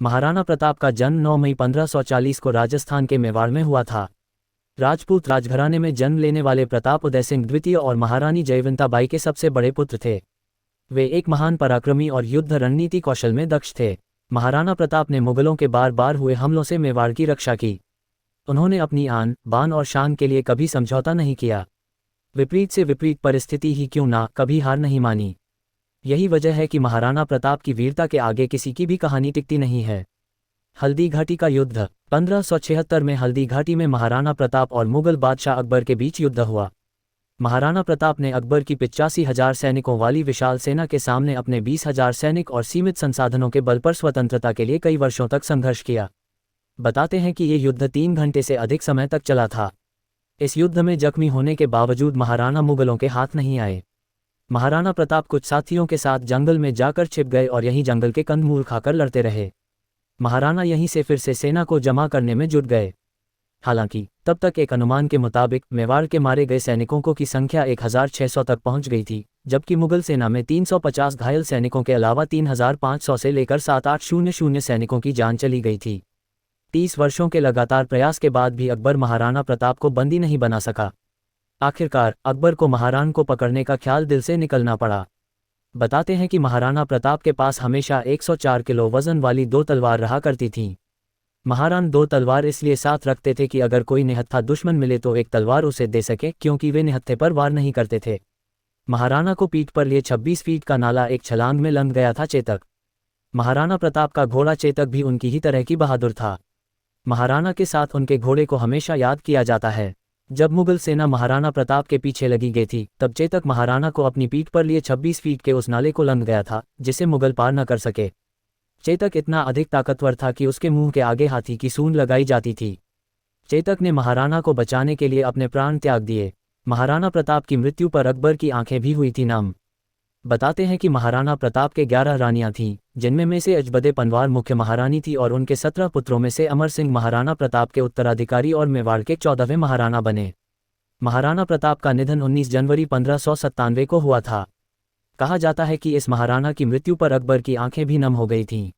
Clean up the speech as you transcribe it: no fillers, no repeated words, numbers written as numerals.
महाराणा प्रताप का जन्म 9 मई 1540 को राजस्थान के मेवाड़ में हुआ था। राजपूत राजघराने में जन्म लेने वाले प्रताप उदय सिंह द्वितीय और महारानी जयवंता बाई के सबसे बड़े पुत्र थे। वे एक महान पराक्रमी और युद्ध रणनीति कौशल में दक्ष थे। महाराणा प्रताप ने मुगलों के बार बार हुए हमलों से मेवाड़ की रक्षा की। उन्होंने अपनी आन बान और शान के लिए कभी समझौता नहीं किया। विपरीत से विपरीत परिस्थिति ही क्यों ना, कभी हार नहीं मानी। यही वजह है कि महाराणा प्रताप की वीरता के आगे किसी की भी कहानी टिकती नहीं है। हल्दी घाटी का युद्ध 1576 में हल्दी घाटी में महाराणा प्रताप और मुगल बादशाह अकबर के बीच युद्ध हुआ। महाराणा प्रताप ने अकबर की 85,000 सैनिकों वाली विशाल सेना के सामने अपने 20,000 सैनिक और सीमित संसाधनों के बल पर स्वतंत्रता के लिए कई वर्षों तक संघर्ष किया। बताते हैं कि ये युद्ध 3 घंटे से अधिक समय तक चला था। इस युद्ध में जख्मी होने के बावजूद महाराणा मुगलों के हाथ नहीं आए। महाराणा प्रताप कुछ साथियों के साथ जंगल में जाकर छिप गए और यहीं जंगल के कंदमूल खाकर लड़ते रहे। महाराणा यहीं से फिर से सेना को जमा करने में जुट गए। हालांकि तब तक एक अनुमान के मुताबिक मेवाड़ के मारे गए सैनिकों की संख्या 1600 तक पहुंच गई थी, जबकि मुगल सेना में 350 घायल सैनिकों के अलावा 3500 से लेकर 7800 सैनिकों की जान चली गई थी। 30 वर्षों के लगातार प्रयास के बाद भी अकबर महाराणा प्रताप को बंदी नहीं बना सका। आखिरकार अकबर को महाराणा को पकड़ने का ख्याल दिल से निकलना पड़ा। बताते हैं कि महाराणा प्रताप के पास हमेशा 104 किलो वजन वाली 2 तलवार रहा करती थीं। महाराणा 2 तलवार इसलिए साथ रखते थे कि अगर कोई निहत्था दुश्मन मिले तो एक तलवार उसे दे सके, क्योंकि वे निहत्थे पर वार नहीं करते थे। महाराणा को पीठ पर लिए 26 फीट का नाला एक छलांग में लंघ गया था चेतक। महाराणा प्रताप का घोड़ा चेतक भी उनकी ही तरह की बहादुर था। महाराणा के साथ उनके घोड़े को हमेशा याद किया जाता है। जब मुगल सेना महाराणा प्रताप के पीछे लगी गई थी, तब चेतक महाराणा को अपनी पीठ पर लिए 26 फीट के उस नाले को लंघ गया था जिसे मुगल पार न कर सके। चेतक इतना अधिक ताकतवर था कि उसके मुंह के आगे हाथी की सूंड लगाई जाती थी। चेतक ने महाराणा को बचाने के लिए अपने प्राण त्याग दिए। महाराणा प्रताप की मृत्यु पर अकबर की आंखें भी हुई थी नम। बताते हैं कि महाराणा प्रताप के 11 रानियां थीं, जिनमें में से अजबदे पनवार मुख्य महारानी थी और उनके 17 पुत्रों में से अमर सिंह महाराणा प्रताप के उत्तराधिकारी और मेवाड़ के 14वें महाराणा बने। महाराणा प्रताप का निधन 19 जनवरी 1597 को हुआ था। कहा जाता है कि इस महाराणा की मृत्यु पर अकबर की आंखें भी नम हो गई थीं।